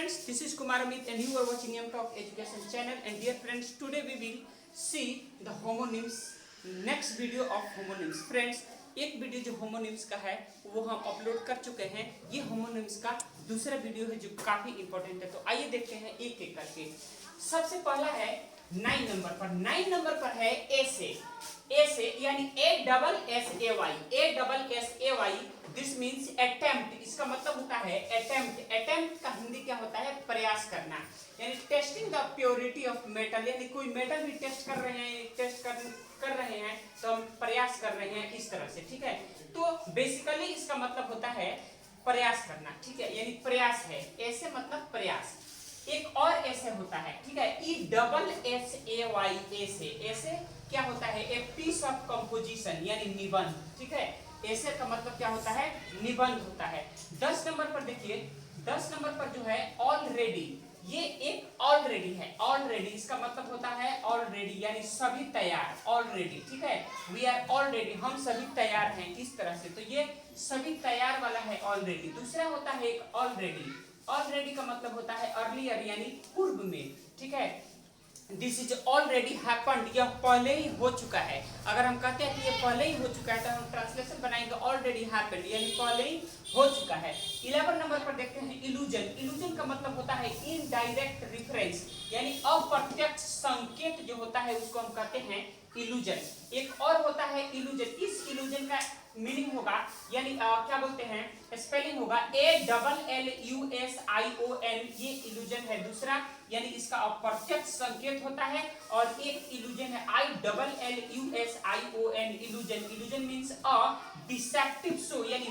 friends, this is Kumar Amit and you are watching M Talk Education channel. And dear friends, today we will see the homonyms, next video of homonyms. Friends, एक video जो homonyms का है वो हम upload कर चुके हैं। ये होमोनिम्स का दूसरा वीडियो है जो काफी इंपॉर्टेंट है। तो आइए देखते हैं एक एक करके। सबसे पहला है 9 नंबर पर। 9 नंबर पर है ऐसे यानी ASSAY। This means attempt. इसका मतलब होता है अटेम्प्ट का हिंदी क्या होता है? प्रयास करना। यानी testing the purity of metal, यानी कोई मेटल भी टेस्ट कर रहे हैं तो हम प्रयास कर रहे हैं इस तरह से, ठीक है। तो बेसिकली इसका मतलब होता है प्रयास करना, ठीक है, यानी प्रयास है। ऐसे मतलब प्रयास। एक और ऐसे होता है, ठीक है, ESSAY। ऐसे क्या होता है? ए पीस ऑफ कंपोजिशन यानी निबंध, ठीक है। ऐसे का मतलब क्या होता है? निबंध होता है। 10 नंबर पर देखिए, 10 नंबर पर जो है ऑलरेडी, ये एक ऑलरेडी है। ऑलरेडी इसका मतलब होता है ऑलरेडी यानी सभी तैयार, ऑलरेडी, ठीक है। वी आर ऑलरेडी, हम सभी तैयार हैं इस तरह से। तो ये सभी तैयार वाला है ऑलरेडी। दूसरा होता है एक ऑलरेडी का मतलब होता है अर्लियर यानी पूर्व में, ठीक है। दिस इज ऑलरेडी हैपेंड, यह पहले ही हो चुका है। अगर हम कहते हैं कि ये पहले ही हो चुका है तो हम ट्रांसलेशन बनाएंगे ऑलरेडी हैपेंड यानी पहले ही हो चुका है। 11 नंबर पर देखते हैं इल्यूजन का मतलब होता है इनडायरेक्ट रिफरेंस यानी अप्रत्यक्ष संकेत जो होता है उसको हम कहते हैं इल्यूजन। एक और होता है इल्यूजन। इस इल्यूजन का मीनिंग होगा यानी क्या बोलते हैं, स्पेलिंग होगा ALLUSION। ये इल्यूजन है दूसरा, यानी इसका अप्रत्यक्ष संकेत होता है। और एक इल्यूजन है ILLUSION illusion means a deceptive show यानी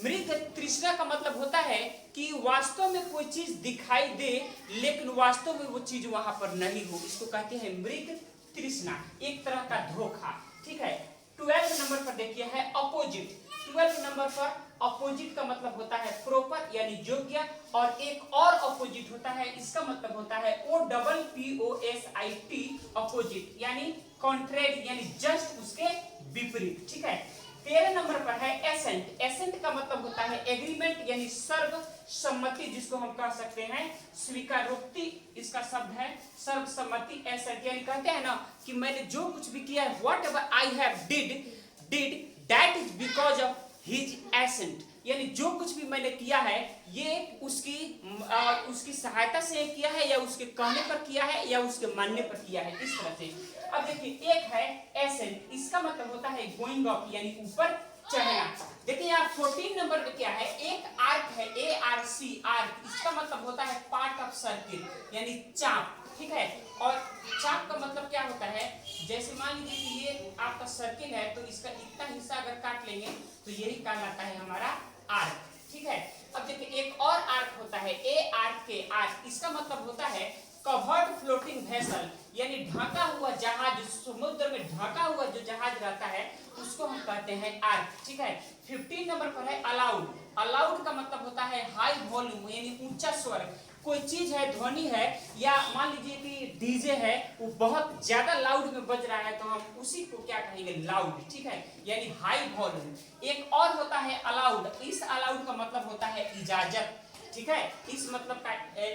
मृग तृष्णा का मतलब होता है कि वास्तव में कोई चीज दिखाई दे लेकिन वास्तव में वो चीज वहां पर नहीं हो, इसको कहते हैं मृग तृष्णा, एक तरह का धोखा, ठीक है। 12 नंबर पर देखिए है अपोजिट। 12 नंबर पर अपोजिट का मतलब होता है प्रॉपर यानी योग्य। और एक और अपोजिट होता है, इसका मतलब होता है OPPOSIT अपोजिट यानी कॉन्ट्रेरी यानी जस्ट उसके विपरीत, ठीक है। 13 नंबर पर है एसेंट का मतलब होता है एग्रीमेंट यानी सर्वसम्मति, जिसको हम कह सकते हैं स्वीकारोक्ति, इसका शब्द है सर्वसम्मति। एसेंट यानी कहते हैं ना कि मैंने जो कुछ भी किया है, whatever I have did that is because of his ascent, यानी जो कुछ भी मैंने किया है ये उसकी सहायता से किया है या उसके कहने पर किया है या उसके मानने पर किया है, इस तरह से। अब देखिए एक है एसेंट, इसका मतलब होता है गोइंग अप यानी ऊपर चढ़ना। देखिए यहाँ 14 नंबर पे क्या है, एक आर्क है ARC आर्क, इसका मतलब होता है पार्ट ऑफ सर्किल यानी चाप, ठीक है। और चाप का मतलब क्या होता है, जैसे मान लीजिए कि ये आपका सर्किल है तो इसका इतना हिस्सा अगर काट लेंगे तो यही कहलाता है हमारा आर्क, ठीक है। अब देखिए एक और आर्क होता है ARK आर्क, इसका मतलब होता है कवर्ड फ्लोटिंग वेसल यानी ढका हुआ जहाज, समुद्र में ढका हुआ जो जहाज रहता है उसको हम कहते हैं आर्क, ठीक है। 15 नंबर पर है अलाउड का मतलब होता है हाई वॉल्यूम यानी ऊंचा स्वर। कोई चीज है, ध्वनि है, या मान लीजिए कि डीजे है, वो बहुत ज्यादा लाउड में बज रहा है तो हम उसी को क्या कहेंगे, लाउड, ठीक है, यानी हाई वॉल्यूम। एक और होता है अलाउड, इस अलाउड का मतलब होता है इजाजत, ठीक है।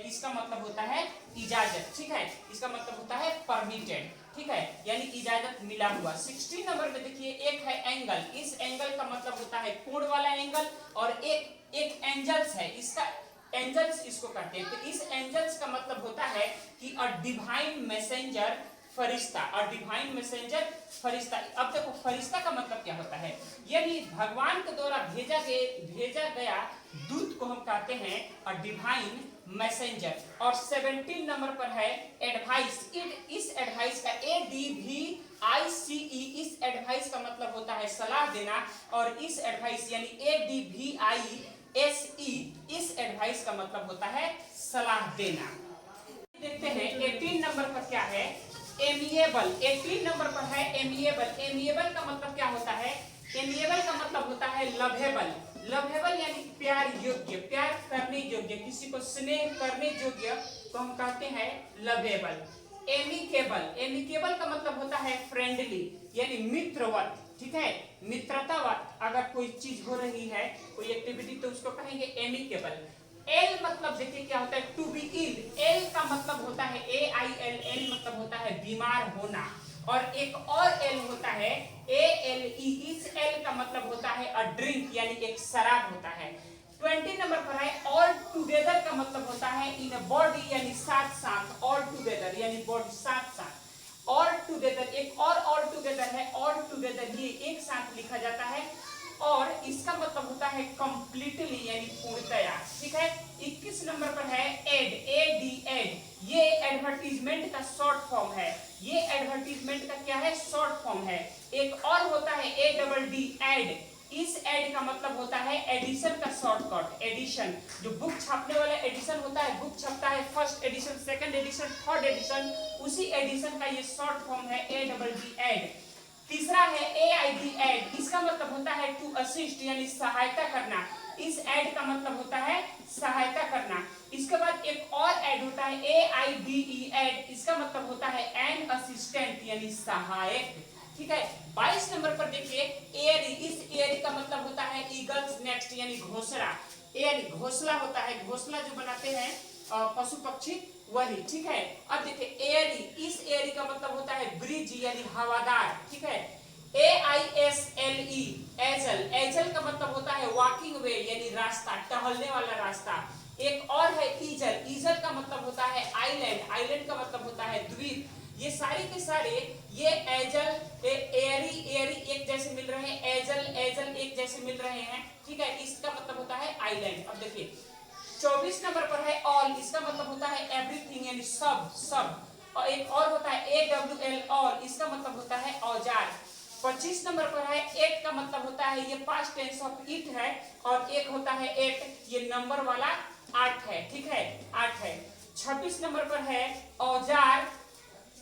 इसका मतलब होता है इजाजत, ठीक है, इसका मतलब होता है परमिटेड, ठीक है, यानी इजाजत मिला हुआ। 16 नंबर में देखिए एक है एंगल, इस एंगल का मतलब होता है कोण वाला एंगल। और एक एंजल्स है, इसका एंजल्स इसको कहते हैं। तो इस एंजल्स का मतलब होता है कि अ डिवाइन मैसेंजर फरिश्ता, और डिवाइन मैसेंजर फरिश्ता। अब देखो फरिश्ता का मतलब क्या होता है, यानी भगवान के द्वारा भेजा गया दूत को हम कहते हैं अ डिवाइन मैसेंजर। और 17 नंबर पर है एडवाइस। इस एडवाइस का ADVICE, इस एडवाइस का मतलब होता है सलाह देना। और इस एडवाइस यानी ADVISE, इस एडवाइस का मतलब होता है सलाह देना। देखते हैं 18 नंबर पर क्या है, एमिएबल। 18 नंबर पर है एमिएबल का मतलब क्या होता है, एमिएबल का मतलब होता है लवेबल यानी प्यार योग्य, प्यार करने योग्य, किसी को स्नेह करने योग्य तो हम कहते हैं लवेबल। एमिकेबल का मतलब होता है फ्रेंडली यानी मित्रवत, ठीक है, मित्रतावत। अगर कोई चीज हो रही है, कोई एक्टिविटी, तो उसको कहेंगे एमिकेबल। एल मतलब देखिए क्या होता है, टू बी इल। एल का मतलब होता है AIL, एल मतलब होता है बीमार होना। और एक और एल होता है ALE। इस एल का मतलब होता है अ ड्रिंक, यानी एक शराब होता है। 20 नंबर पर है ऑल टुगेदर का मतलब होता है इन अ बॉडी, यानी साथ साथ। ऑल टुगेदर यानी बॉडी साथ साथ। ऑल टुगेदर एक और ऑल टुगेदर है, ऑल टुगेदर ये एक साथ लिखा जाता है। और इसका मतलब होता है कंप्लीटली, यानी पूर्णतया। ठीक है। 21 नंबर पर है एड, एड। ये एडवर्टीजमेंट का शॉर्ट फॉर्म है। ये एडवर्टीजमेंट का क्या है, शॉर्ट फॉर्म है। एक और होता है ADD, एड। इस एड का मतलब होता है एडिशन का शॉर्टकट। एडिशन जो बुक छापने वाला एडिशन होता है, बुक छपता है first edition, second edition, third edition, उसी एडिशन का ये शॉर्ट फॉर्म है ADD, एड। तीसरा है AID, एड। इसका मतलब होता है टू असिस्ट, यानी सहायता करना। इस एड का मतलब होता है सहायता करना। इसके बाद एक और एड होता है AIDE, एड। इसका मतलब होता है एन असिस्टेंट, यानी सहायक। ठीक है। 22 नंबर पर देखिए एयरी। इस एयरी का मतलब होता है ईगल्स नेक्स्ट, यानी घोंसला। एयरी घोंसला होता है, घोंसला जो बनाते हैं पशु पक्षी, वही। ठीक है। अब देखिए एयरी, इस एयरी का मतलब होता है ब्रिज, यानी हवादार। ठीक है। AISLE, एजल। एजल का मतलब होता है वॉकिंग वे, यानी रास्ता, टहलने वाला रास्ता। एक और है ईजल। ईजल का मतलब होता है आइलैंड। आइलैंड का मतलब होता है द्वीप। ये सारे के सारे ये एजल एयरी एयरी एक जैसे मिल रहे हैं, एजल एजल एक जैसे मिल रहे हैं। ठीक है। इसका मतलब होता है आइलैंड। अब देखिए 24 नंबर पर है ऑल। इसका मतलब होता है एवरीथिंग, यानी सब सब। और एक और होता है AWL, ऑल। इसका मतलब होता है औजार। 25 नंबर पर है एट का मतलब होता है ये पास्ट टेंस ऑफ इट है। और एक होता है एट, ये नंबर वाला 8 है। ठीक है, 8 है। 26 नंबर पर है औजार।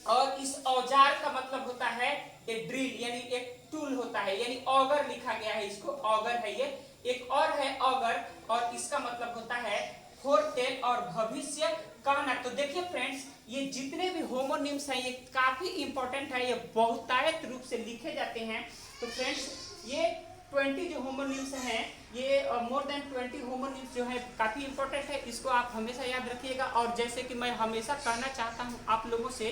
और इस औजार का मतलब होता है एक ड्रिल, यानी एक टूल होता है, यानी ऑगर लिखा गया है, इसको ऑगर है ये। एक और है ऑगर, और इसका मतलब होता है फोरटेल और भविष्य कहना। तो देखिए फ्रेंड्स, ये जितने भी होमोनिम्स हैं ये काफी इंपॉर्टेंट है, ये बहुतायत रूप से लिखे जाते हैं। तो फ्रेंड्स ये 20 जो होमोनिम्स हैं, ये मोर देन 20 होमोनिम्स जो है काफी इंपॉर्टेंट है, इसको आप हमेशा याद रखिएगा। और जैसे कि मैं हमेशा कहना चाहता हूँ आप लोगों से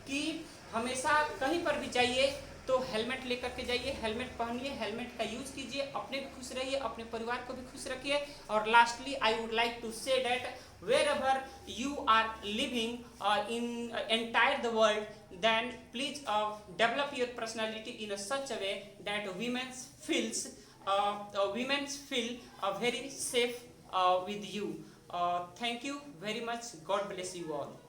कि हमेशा कहीं पर भी जाइए तो हेलमेट लेकर के जाइए, हेलमेट पहनिए, हेलमेट का यूज कीजिए, अपने भी खुश रहिए, अपने परिवार को भी खुश रखिए। और lastly I would like to say that wherever you are living in entire the world, then please develop your personality in a such a way that women feel very safe with you. Thank you very much. God bless you all.